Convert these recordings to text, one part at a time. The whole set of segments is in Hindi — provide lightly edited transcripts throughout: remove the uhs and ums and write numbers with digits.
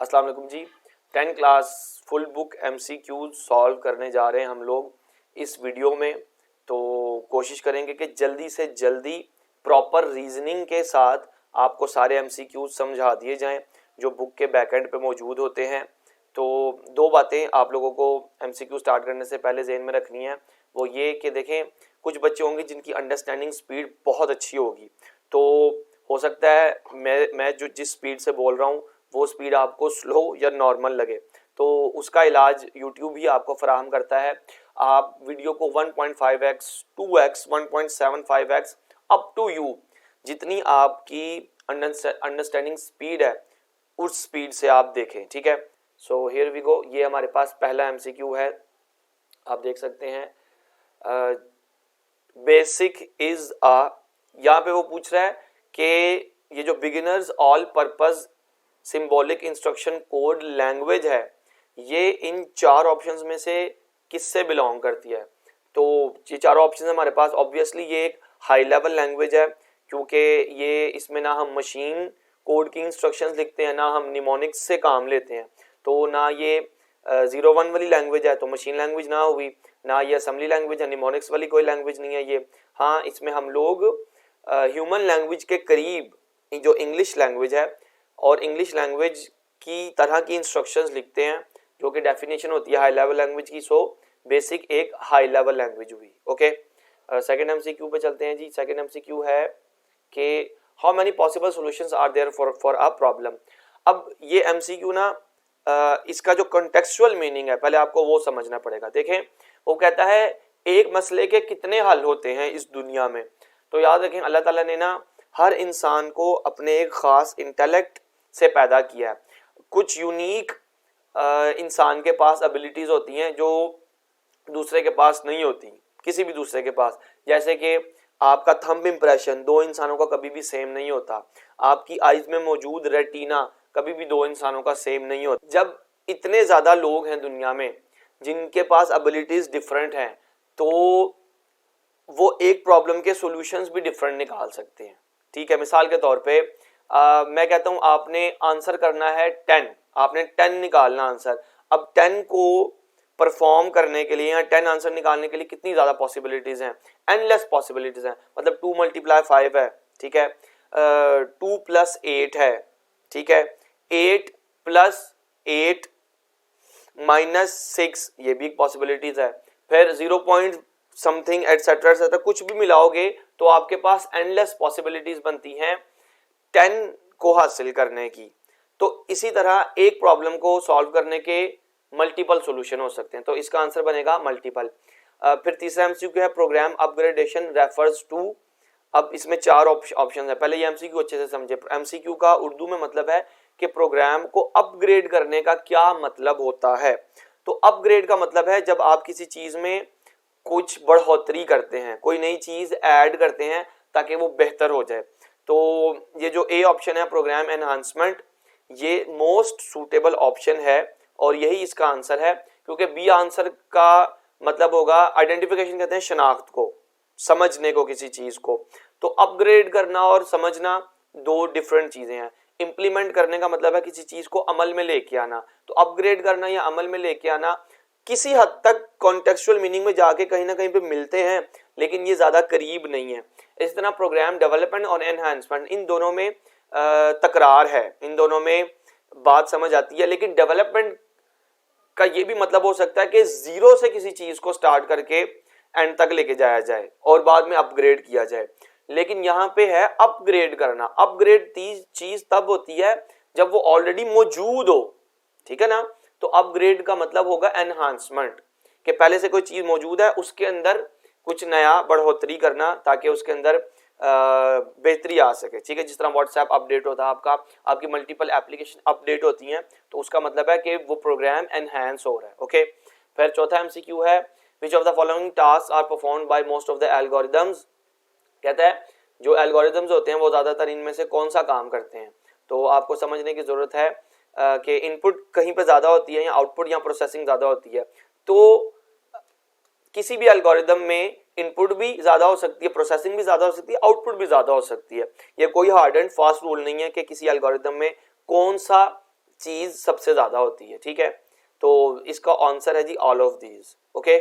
अस्सलाम वालेकुम जी। 10 class full book MCQ solve करने जा रहे हैं हम लोग इस वीडियो में। तो कोशिश करेंगे कि जल्दी से जल्दी प्रॉपर रीजनिंग के साथ आपको सारे MCQ समझा दिए जाएं जो बुक के बैक एंड पे मौजूद होते हैं। तो दो बातें आप लोगों को MCQ स्टार्ट करने से पहले ज़हन में रखनी है। वो ये कि देखें, कुछ बच्चे होंगे जिनकी अंडरस्टैंडिंग स्पीड बहुत अच्छी होगी, तो हो सकता है मैं जो जिस स्पीड से बोल रहा हूँ वो स्पीड आपको स्लो या नॉर्मल लगे, तो उसका इलाज यूट्यूब ही आपको फराहम करता है। आप वीडियो को 1.5x 2x 1.75x up to you, जितनी आपकी अंडरस्टैंडिंग स्पीड है उस स्पीड से आप देखें, ठीक है। So here we go. ये हमारे पास पहला MCQ है, आप देख सकते हैं। बेसिक इज अ, यहाँ पे वो पूछ रहा है कि ये जो beginners all purpose symbolic instruction code language है, ये इन चार ऑप्शंस में से किससे बिलोंग करती है। तो ये चारों ऑप्शन हमारे पास, ऑब्वियसली ये एक हाई लेवल लैंग्वेज है, क्योंकि ये इसमें ना हम मशीन कोड की इंस्ट्रक्शंस लिखते हैं, ना हम निमोनिक्स से काम लेते हैं। तो ना ये 0-1 वाली लैंग्वेज है तो मशीन लैंग्वेज ना हुई, ना ये असेंबली लैंग्वेज है, निमोनिक्स वाली कोई लैंग्वेज नहीं है ये। हाँ, इसमें हम लोग ह्यूमन लैंग्वेज के करीब जो इंग्लिश लैंग्वेज है और इंग्लिश लैंग्वेज की तरह की इंस्ट्रक्शंस लिखते हैं, जो कि डेफिनेशन होती है हाई लेवल लैंग्वेज की। सो बेसिक एक हाई लेवल लैंग्वेज हुई। ओके, सेकंड MCQ पे चलते हैं जी। सेकंड MCQ है कि how many possible solutions are there for a problem. अब ये MCQ ना, इसका जो कॉन्टेक्सुअल मीनिंग है पहले आपको वो समझना पड़ेगा। देखें, वो कहता है एक मसले के कितने हल होते हैं इस दुनिया में। तो याद रखें, अल्लाह ताला ने ना हर इंसान को अपने एक ख़ास इंटेलेक्ट से पैदा किया है। कुछ यूनिक इंसान के पास एबिलिटीज़ होती हैं जो दूसरे के पास नहीं होती, किसी भी दूसरे के पास। जैसे कि आपका थंब इम्प्रेशन दो इंसानों का कभी भी सेम नहीं होता, आपकी आइज में मौजूद रेटिना कभी भी दो इंसानों का सेम नहीं होता। जब इतने ज़्यादा लोग हैं दुनिया में जिनके पास एबिलिटीज़ डिफरेंट हैं, तो वो एक प्रॉब्लम के सॉल्यूशंस भी डिफरेंट निकाल सकते हैं, ठीक है। मिसाल के तौर पे मैं कहता हूँ आपने आंसर करना है 10, आपने 10 निकालना आंसर। अब 10 को परफॉर्म करने के लिए या 10 आंसर निकालने के लिए कितनी ज़्यादा पॉसिबिलिटीज़ हैं, एंडलेस पॉसिबिलिटीज़ हैं। मतलब 2 × 5 है, ठीक है, 2 + 8 है, ठीक है, 8 + 8 - 6 ये भी एक पॉसिबिलिटीज़ है। फिर 0 समथिंग एटसेट्रा एटसेट्रा कुछ भी मिलाओगे तो आपके पास एंडलेस पॉसिबिलिटीज बनती हैं 10 को हासिल करने की। तो इसी तरह एक प्रॉब्लम को सॉल्व करने के मल्टीपल सॉल्यूशन हो सकते हैं, तो इसका आंसर बनेगा मल्टीपल। फिर तीसरा MCQ है प्रोग्राम अपग्रेडेशन रेफर्स टू। अब इसमें चार ऑप्शन है। पहले ये MCQ अच्छे से समझे। MCQ का उर्दू में मतलब है कि प्रोग्राम को अपग्रेड करने का क्या मतलब होता है। तो अपग्रेड का मतलब है जब आप किसी चीज में कुछ बढ़ोतरी करते हैं, कोई नई चीज ऐड करते हैं ताकि वो बेहतर हो जाए। तो ये जो A ऑप्शन है प्रोग्राम एनहांसमेंट, ये मोस्ट सूटेबल ऑप्शन है और यही इसका आंसर है, क्योंकि B आंसर का मतलब होगा आइडेंटिफिकेशन, कहते हैं शनाख्त को, समझने को किसी चीज को। तो अपग्रेड करना और समझना दो डिफरेंट चीजें हैं। इंप्लीमेंट करने का मतलब है किसी चीज को अमल में लेके आना, तो अपग्रेड करना या अमल में लेके आना किसी हद तक कॉन्टेक्सुअल मीनिंग में जाके कहीं ना कहीं पे मिलते हैं, लेकिन ये ज्यादा करीब नहीं है। इस तरह प्रोग्राम डेवलपमेंट और एनहांसमेंट, इन दोनों में तकरार है, इन दोनों में बात समझ आती है। लेकिन डेवलपमेंट का ये भी मतलब हो सकता है कि जीरो से किसी चीज को स्टार्ट करके एंड तक लेके जाया जाए और बाद में अपग्रेड किया जाए। लेकिन यहाँ पे है अपग्रेड करना। अपग्रेड चीज तब होती है जब वो ऑलरेडी मौजूद हो, ठीक है ना। तो अपग्रेड का मतलब होगा एनहांसमेंट, कि पहले से कोई चीज मौजूद है उसके अंदर कुछ नया बढ़ोतरी करना ताकि उसके अंदर बेहतरी आ सके, ठीक है। जिस तरह व्हाट्सएप अपडेट होता है आपका, आपकी मल्टीपल एप्लीकेशन अपडेट होती हैं, तो उसका मतलब है कि वो प्रोग्राम एनहांस हो रहा है। ओके, फिर चौथा MCQ है which of the following tasks are performed by most of the algorithms. कहता है जो एल्गोरिदम्स होते हैं वो ज्यादातर इनमें से कौन सा काम करते हैं। तो आपको समझने की जरूरत है कि इनपुट कहीं पे ज्यादा होती है या आउटपुट या प्रोसेसिंग ज्यादा होती है। तो किसी भी एल्गोरिदम में इनपुट भी ज्यादा हो सकती है, प्रोसेसिंग भी ज्यादा हो सकती है, आउटपुट भी ज्यादा हो सकती है। ये कोई हार्ड एंड फास्ट रूल नहीं है कि किसी एल्गोरिदम में कौन सा चीज सबसे ज्यादा होती है, ठीक है। तो इसका आंसर है जी ऑल ऑफ दीज, ओके।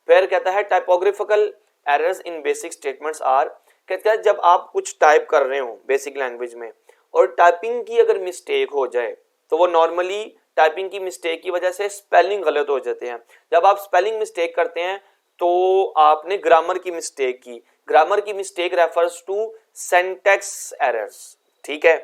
फिर कहता है typographical errors in basic statements are, कहता है जब आप कुछ टाइप कर रहे हो बेसिक लैंग्वेज में और टाइपिंग की अगर मिस्टेक हो जाए तो वो नॉर्मली टाइपिंग की मिस्टेक की वजह से स्पेलिंग गलत हो जाते हैं। जब आप स्पेलिंग मिस्टेक करते हैं तो आपने ग्रामर की मिस्टेक की, ग्रामर की mistake refers to syntax errors, ठीक है।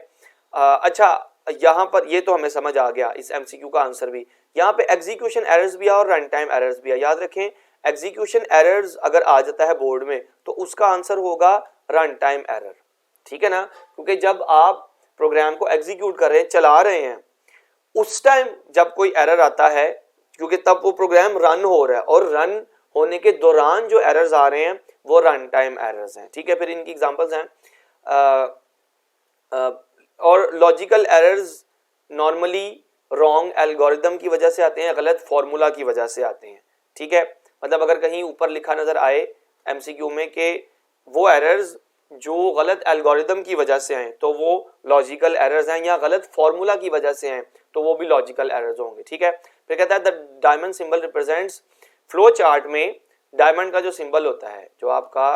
अच्छा, यहाँ पर ये तो हमें समझ आ गया इस एमसीक्यू का आंसर भी। यहाँ पे एग्जीक्यूशन एरर्स भी है और रन टाइम एरर्स भी है, याद रखें। एग्जीक्यूशन एरर्स अगर आ जाता है बोर्ड में तो उसका आंसर होगा रन टाइम एरर, ठीक है ना, क्योंकि जब आप प्रोग्राम को एग्जीक्यूट कर रहे हैं, चला रहे हैं, उस टाइम जब कोई एरर आता है, क्योंकि तब वो प्रोग्राम रन हो रहा है और रन होने के दौरान जो एरर्स आ रहे हैं वो रन टाइम एरर्स हैं, ठीक है। फिर इनकी एग्जांपल्स हैं और logical errors normally wrong algorithm की वजह से आते हैं, गलत फॉर्मूला की वजह से आते हैं, ठीक है। मतलब अगर कहीं ऊपर लिखा नजर आए एमसीक्यू में कि वो एरर्स जो गलत एल्गोरिदम की वजह से आए तो वो लॉजिकल एरर्स हैं, या गलत फॉर्मूला की वजह से आए तो वो भी लॉजिकल एरर्स होंगे, ठीक है। फिर कहता है the diamond symbol represents, flow chart में डायमंड का जो सिंबल होता है, जो आपका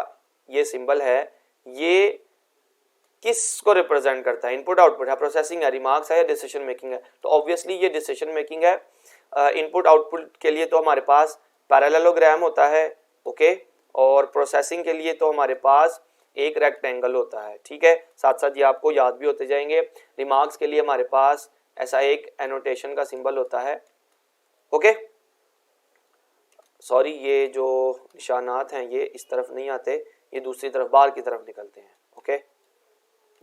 ये सिंबल है, ये किसको रिप्रेजेंट करता है? इनपुट आउटपुट है, प्रोसेसिंग है, रिमार्क्स है या डिसीजन मेकिंग है? तो ऑब्वियसली ये डिसीजन मेकिंग है। इनपुट आउटपुट के लिए तो हमारे पास पैरेललोग्राम होता है, ओके, और प्रोसेसिंग के लिए तो हमारे पास एक रेक्टेंगल होता है, ठीक है। साथ साथ ये आपको याद भी होते जाएंगे। रिमार्क्स के लिए हमारे पास ऐसा एक एनोटेशन का सिंबल होता है, ओके। सॉरी, ये जो निशानात हैं ये इस तरफ नहीं आते, ये दूसरी तरफ बाहर की तरफ निकलते हैं, ओके,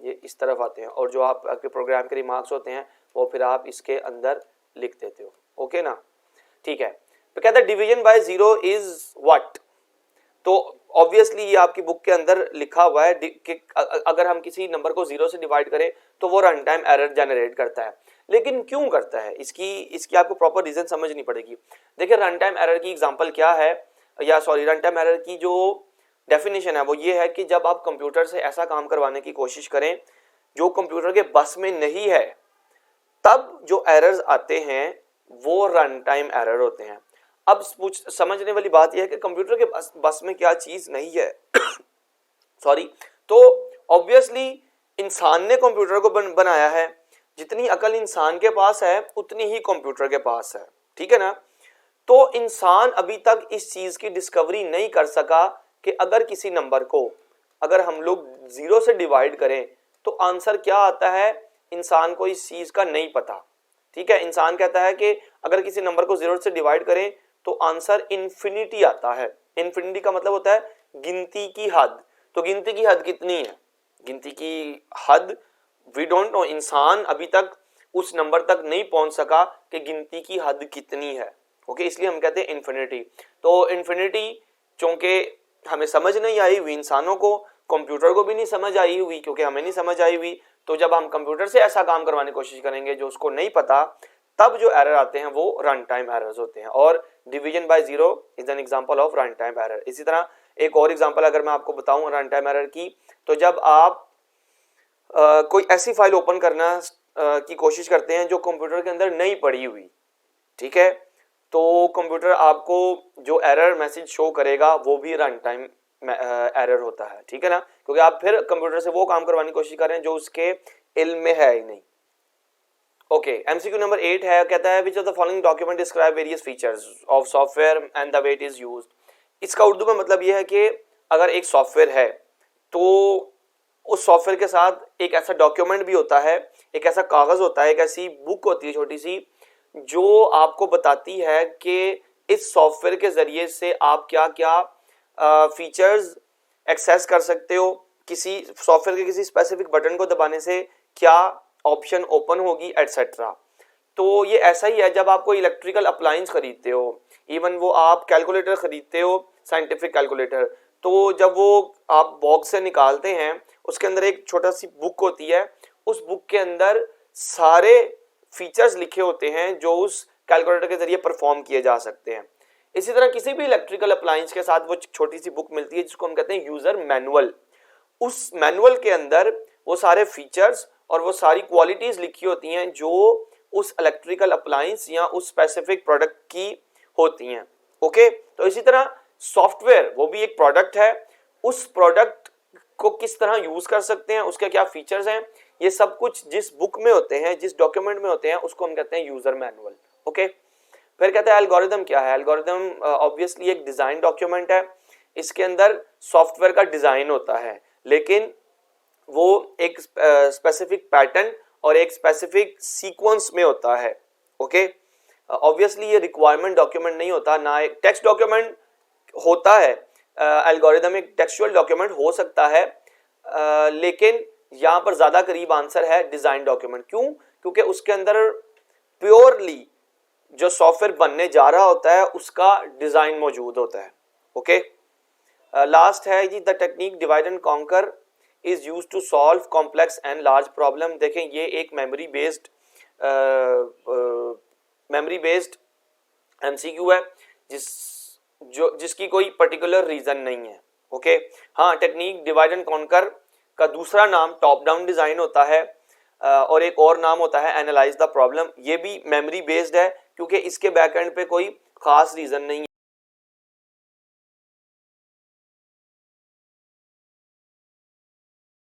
ये इस तरफ आते हैं, और जो आपके प्रोग्राम के रिमार्क्स होते हैं वो फिर आप इसके अंदर लिख देते हो, ओके ना, ठीक है। तो कहता है division by zero is what, तो ऑब्वियसली ये आपकी बुक के अंदर लिखा हुआ है कि अगर हम किसी नंबर को जीरो से डिवाइड करें तो वो रन टाइम एरर जनरेट करता है। लेकिन क्यों करता है, इसकी आपको प्रॉपर रीजन समझनी पड़ेगी। देखिए रन टाइम एरर की एग्जांपल क्या है, या सॉरी रन टाइम एरर की जो डेफिनेशन है वो ये है कि जब आप कंप्यूटर से ऐसा काम करवाने की कोशिश करें जो कंप्यूटर के बस में नहीं है, तब जो एरर्स आते हैं वो रन टाइम एरर होते हैं। अब समझने वाली बात यह है कि कंप्यूटर के बस में क्या चीज नहीं है सॉरी, तो ऑब्वियसली इंसान ने कंप्यूटर को बनाया है, जितनी अकल इंसान के पास है उतनी ही कंप्यूटर के पास है, ठीक है ना। तो इंसान अभी तक इस चीज की डिस्कवरी नहीं कर सका कि अगर किसी नंबर को अगर हम लोग जीरो से डिवाइड करें तो आंसर क्या आता है, इंसान को इस चीज का नहीं पता, ठीक है। इंसान कहता है कि अगर किसी नंबर को जीरो से डिवाइड करें तो आंसर इन्फिनिटी आता है। इन्फिनिटी का मतलब होता है गिनती की हद। तो गिनती की हद कितनी है, गिनती की हद वी डोंट नो, इंसान अभी तक उस नंबर तक नहीं पहुंच सका कि गिनती की हद कितनी है, ओके, इसलिए हम कहते हैं इन्फिनिटी। तो इन्फिनिटी चूंकि हमें समझ नहीं आई हुई, इंसानों को, कंप्यूटर को भी नहीं समझ आई हुई, क्योंकि हमें नहीं समझ आई हुई, तो जब हम कंप्यूटर से ऐसा काम करवाने की कोशिश करेंगे जो उसको नहीं पता, तब जो एरर आते हैं वो रन टाइम एरर्स होते हैं। और division by zero is an example of run time error. इसी तरह एक और एग्जांपल अगर मैं आपको बताऊं रन टाइम एरर की, तो जब आप कोई ऐसी फाइल ओपन करना की कोशिश करते हैं जो कंप्यूटर के अंदर नहीं पड़ी हुई, ठीक है, तो कंप्यूटर आपको जो एरर मैसेज शो करेगा वो भी रन टाइम एरर होता है, ठीक है ना, क्योंकि आप फिर कंप्यूटर से वो काम करवाने की कोशिश कर रहे हैं जो उसके इल्म में है ही नहीं, ओके। एमसीक्यू नंबर 8 है, कहता है which of the following document describe various features of software and the way it is used. इसका उर्दू में मतलब यह है कि अगर एक सॉफ्टवेयर है तो उस सॉफ्टवेयर के साथ एक ऐसा डॉक्यूमेंट भी होता है, एक ऐसा कागज होता है, एक ऐसी बुक होती है छोटी सी, जो आपको बताती है कि इस सॉफ्टवेयर के जरिए से आप क्या क्या फीचर्स एक्सेस कर सकते हो, किसी सॉफ्टवेयर के किसी स्पेसिफिक बटन को दबाने से क्या ऑप्शन ओपन होगी, एटसेट्रा। तो ये ऐसा ही है जब आप कोई इलेक्ट्रिकल अप्लायंस खरीदते हो, इवन वो आप कैलकुलेटर खरीदते हो, साइंटिफिक कैलकुलेटर, तो जब वो आप बॉक्स से निकालते हैं उसके अंदर एक छोटा सी बुक होती है, उस बुक के अंदर सारे फीचर्स लिखे होते हैं जो उस कैलकुलेटर के जरिए परफॉर्म किए जा सकते हैं। इसी तरह किसी भी इलेक्ट्रिकल अप्लायंस के साथ वो छोटी सी बुक मिलती है जिसको हम कहते हैं यूजर मैनुअल। उस मैनुअल के अंदर वो सारे फीचर्स और वो सारी क्वालिटीज लिखी होती हैं जो उस इलेक्ट्रिकल अप्लायंस या उस स्पेसिफिक प्रोडक्ट की होती हैं। ओके, तो इसी तरह सॉफ्टवेयर वो भी एक प्रोडक्ट है, उस प्रोडक्ट को किस तरह यूज कर सकते हैं, उसके क्या फीचर्स हैं, ये सब कुछ जिस बुक में होते हैं, जिस डॉक्यूमेंट में होते हैं, उसको हम कहते हैं यूजर मैनुअल। ओके, फिर कहते हैं एल्गोरिदम क्या है। एल्गोरिदम ऑब्वियसली एक डिजाइन डॉक्यूमेंट है, इसके अंदर सॉफ्टवेयर का डिजाइन होता है, लेकिन वो एक स्पेसिफिक पैटर्न और एक स्पेसिफिक सीक्वेंस में होता है। ओके, ऑब्वियसली ये रिक्वायरमेंट डॉक्यूमेंट नहीं होता, ना एक टेक्स्ट डॉक्यूमेंट होता है। एल्गोरिदम एक टेक्सचुअल डॉक्यूमेंट हो सकता है, लेकिन यहाँ पर ज्यादा करीब आंसर है डिजाइन डॉक्यूमेंट। क्यों? क्योंकि उसके अंदर प्योरली जो सॉफ्टवेयर बनने जा रहा होता है उसका डिजाइन मौजूद होता है। ओके, लास्ट है जी, the technique divide and conquer is use to solve complex and large problem. देखें, ये एक मेमोरी बेस्ड एमसीक्यू है जिसकी कोई पर्टिकुलर रीजन नहीं है। ओके, हाँ, टेक्निक डिवाइड एंड कॉन्कर का दूसरा नाम टॉप डाउन डिजाइन होता है, और एक और नाम होता है एनालाइज द प्रॉब्लम। ये भी मेमोरी बेस्ड है क्योंकि इसके बैकएंड पे कोई खास रीजन नहीं है।